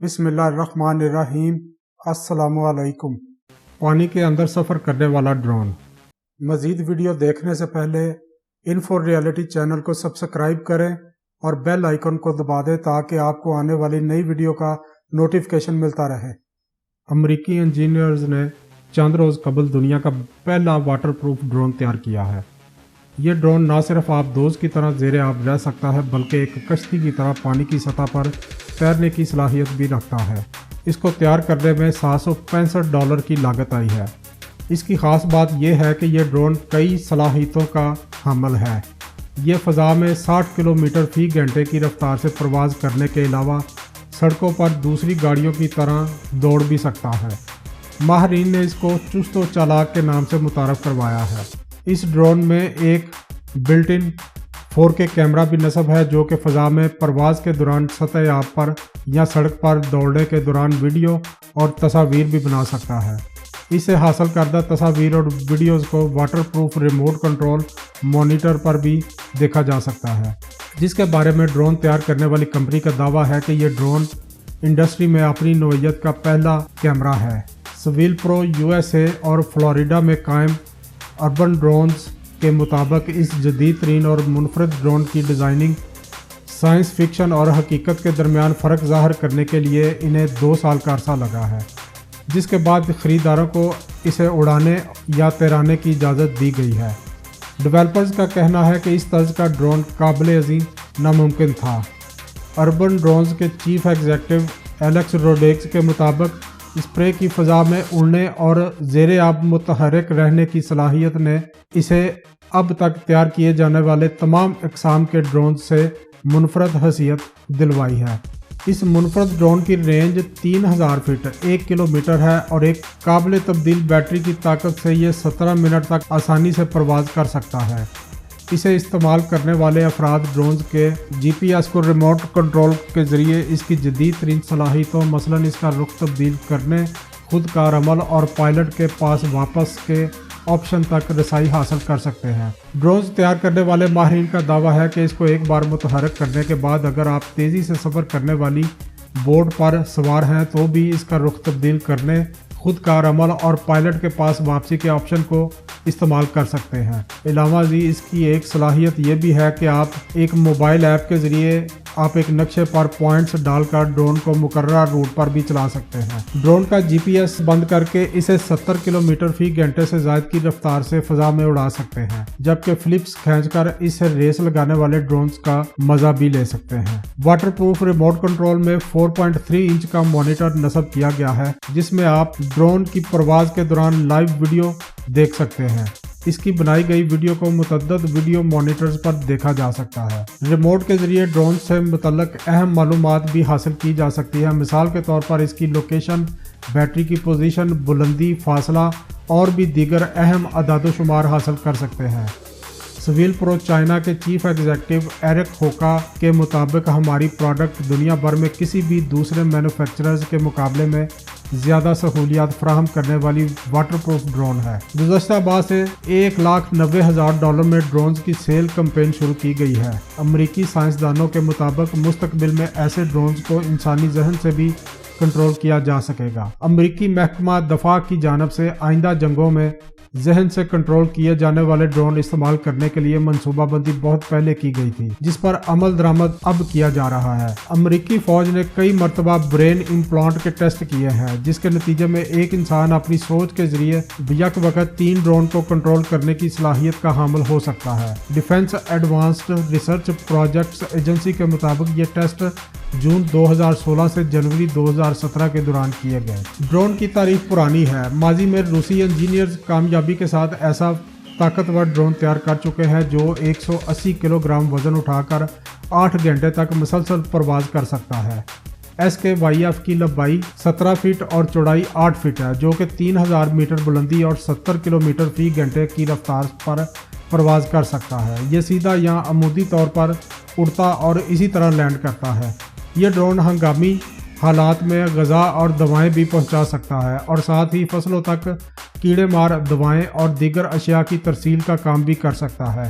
بسم اللہ الرحمن الرحیم۔ السلام علیکم۔ پانی کے اندر سفر کرنے والا ڈرون۔ مزید ویڈیو دیکھنے سے پہلے انفو ریئلٹی چینل کو سبسکرائب کریں اور بیل آئیکن کو دبا دیں تاکہ آپ کو آنے والی نئی ویڈیو کا نوٹیفیکیشن ملتا رہے۔ امریکی انجینئرز نے چند روز قبل دنیا کا پہلا واٹر پروف ڈرون تیار کیا ہے۔ یہ ڈرون نہ صرف آبدوز کی طرح زیر آب رہ سکتا ہے بلکہ ایک کشتی کی طرح پانی کی سطح پر تیرنے کی صلاحیت بھی رکھتا ہے۔ اس کو تیار کرنے میں $765 کی لاگت آئی ہے۔ اس کی خاص بات یہ ہے کہ یہ ڈرون کئی صلاحیتوں کا حامل ہے۔ یہ فضا میں 60 کلومیٹر فی گھنٹے کی رفتار سے پرواز کرنے کے علاوہ سڑکوں پر دوسری گاڑیوں کی طرح دوڑ بھی سکتا ہے۔ ماہرین نے اس کو چست و چالاک کے نام سے متعارف کروایا ہے۔ اس ڈرون میں ایک بلٹ ان 4K کیمرہ بھی نصب ہے جو کہ فضا میں پرواز کے دوران سطح آب پر یا سڑک پر دوڑنے کے دوران ویڈیو اور تصاویر بھی بنا سکتا ہے۔ اس سے حاصل کردہ تصاویر اور ویڈیوز کو waterproof remote control monitor پر بھی دیکھا جا سکتا ہے، جس کے بارے میں ڈرون تیار کرنے والی کمپنی کا دعویٰ ہے کہ یہ ڈرون انڈسٹری میں اپنی نوعیت کا پہلا کیمرہ ہے۔ سویل پرو USA اور فلوریڈا میں قائم اربن ڈرونز کے مطابق اس جدید ترین اور منفرد ڈرون کی ڈیزائننگ سائنس فکشن اور حقیقت کے درمیان فرق ظاہر کرنے کے لیے انہیں 2 سال کا عرصہ لگا ہے، جس کے بعد خریداروں کو اسے اڑانے یا تیرانے کی اجازت دی گئی ہے۔ ڈیولپرز کا کہنا ہے کہ اس طرز کا ڈرون قابل عظیم ناممکن تھا۔ اربن ڈرونز کے چیف ایگزیکٹو ایلیکس روڈریگز کے مطابق اسپرے کی فضا میں اڑنے اور زیر آب متحرک رہنے کی صلاحیت نے اسے اب تک تیار کیے جانے والے تمام اقسام کے ڈرون سے منفرد حیثیت دلوائی ہے۔ اس منفرد ڈرون کی رینج 3000 فٹ 1 کلومیٹر ہے اور ایک قابل تبدیل بیٹری کی طاقت سے یہ 17 منٹ تک آسانی سے پرواز کر سکتا ہے۔ اسے استعمال کرنے والے افراد ڈرونز کے GPS کو ریموٹ کنٹرول کے ذریعے اس کی جدید ترین صلاحیتوں مثلاً اس کا رخ تبدیل کرنے، خود کار عمل اور پائلٹ کے پاس واپس کے آپشن تک رسائی حاصل کر سکتے ہیں۔ ڈرونز تیار کرنے والے ماہرین کا دعویٰ ہے کہ اس کو ایک بار متحرک کرنے کے بعد اگر آپ تیزی سے سفر کرنے والی بوٹ پر سوار ہیں تو بھی اس کا رخ تبدیل کرنے، خود کار عمل اور پائلٹ کے پاس واپسی کے آپشن کو استعمال کر سکتے ہیں۔ علاوہ ازیں اس کی ایک صلاحیت یہ بھی ہے کہ آپ ایک موبائل ایپ کے ذریعے آپ ایک نقشے پر پوائنٹس ڈال کر ڈرون کو مقررہ روٹ پر بھی چلا سکتے ہیں۔ ڈرون کا GPS بند کر کے اسے 70 کلومیٹر فی گھنٹے سے زائد کی رفتار سے فضا میں اڑا سکتے ہیں، جبکہ فلپس کھینچ کر اس سے ریس لگانے والے ڈرونز کا مزہ بھی لے سکتے ہیں۔ واٹر پروف ریموٹ کنٹرول میں 4.3 انچ کا مانیٹر نصب کیا گیا ہے جس میں آپ ڈرون کی پرواز کے دوران لائیو ویڈیو دیکھ سکتے ہیں۔ اس کی بنائی گئی ویڈیو کو متعدد ویڈیو مانیٹرز پر دیکھا جا سکتا ہے۔ ریموٹ کے ذریعے ڈرون سے متعلق اہم معلومات بھی حاصل کی جا سکتی ہے، مثال کے طور پر اس کی لوکیشن، بیٹری کی پوزیشن، بلندی، فاصلہ اور بھی دیگر اہم اعداد و شمار حاصل کر سکتے ہیں۔ سویل پرو چائنا کے چیف ایگزیکٹو ایرک ہوکا کے مطابق ہماری پروڈکٹ دنیا بھر میں کسی بھی دوسرے مینوفیکچررز کے مقابلے میں زیادہ سہولیات فراہم کرنے والی واٹر پروف ڈرون ہے۔ گزشتہ ماہ سے $190,000 میں ڈرونز کی سیل کمپین شروع کی گئی ہے۔ امریکی سائنسدانوں کے مطابق مستقبل میں ایسے ڈرونز کو انسانی ذہن سے بھی کنٹرول کیا جا سکے گا۔ امریکی محکمہ دفاع کی جانب سے آئندہ جنگوں میں ذہن سے کنٹرول کیے جانے والے ڈرون استعمال کرنے کے لیے منصوبہ بندی بہت پہلے کی گئی تھی، جس پر عمل درآمد اب کیا جا رہا ہے۔ امریکی فوج نے کئی مرتبہ برین امپلانٹ کے ٹیسٹ کیے ہیں جس کے نتیجے میں ایک انسان اپنی سوچ کے ذریعے یک وقت 3 ڈرون کو کنٹرول کرنے کی صلاحیت کا حامل ہو سکتا ہے۔ Defence advanced research projects agency کے مطابق یہ ٹیسٹ جون 2016 سے جنوری 2017 کے دوران کیے گئے۔ ڈرون کی تاریخ پرانی ہے۔ ماضی میں روسی انجینئرز کامیابی کے ساتھ ایسا طاقتور ڈرون تیار کر چکے ہیں جو 180 کلو گرام وزن اٹھا کر 8 گھنٹے تک مسلسل پرواز کر سکتا ہے۔ SKYF کی لمبائی 17 فٹ اور چوڑائی 8 فٹ ہے جو کہ 3000 میٹر بلندی اور 70 کلومیٹر فی گھنٹے کی رفتار پر پرواز کر سکتا ہے۔ یہ سیدھا یا عمودی طور پر اڑتا اور اسی طرح لینڈ کرتا ہے۔ یہ ڈرون ہنگامی حالات میں غذا اور دوائیں بھی پہنچا سکتا ہے اور ساتھ ہی فصلوں تک کیڑے مار دوائیں اور دیگر اشیاء کی ترسیل کا کام بھی کر سکتا ہے۔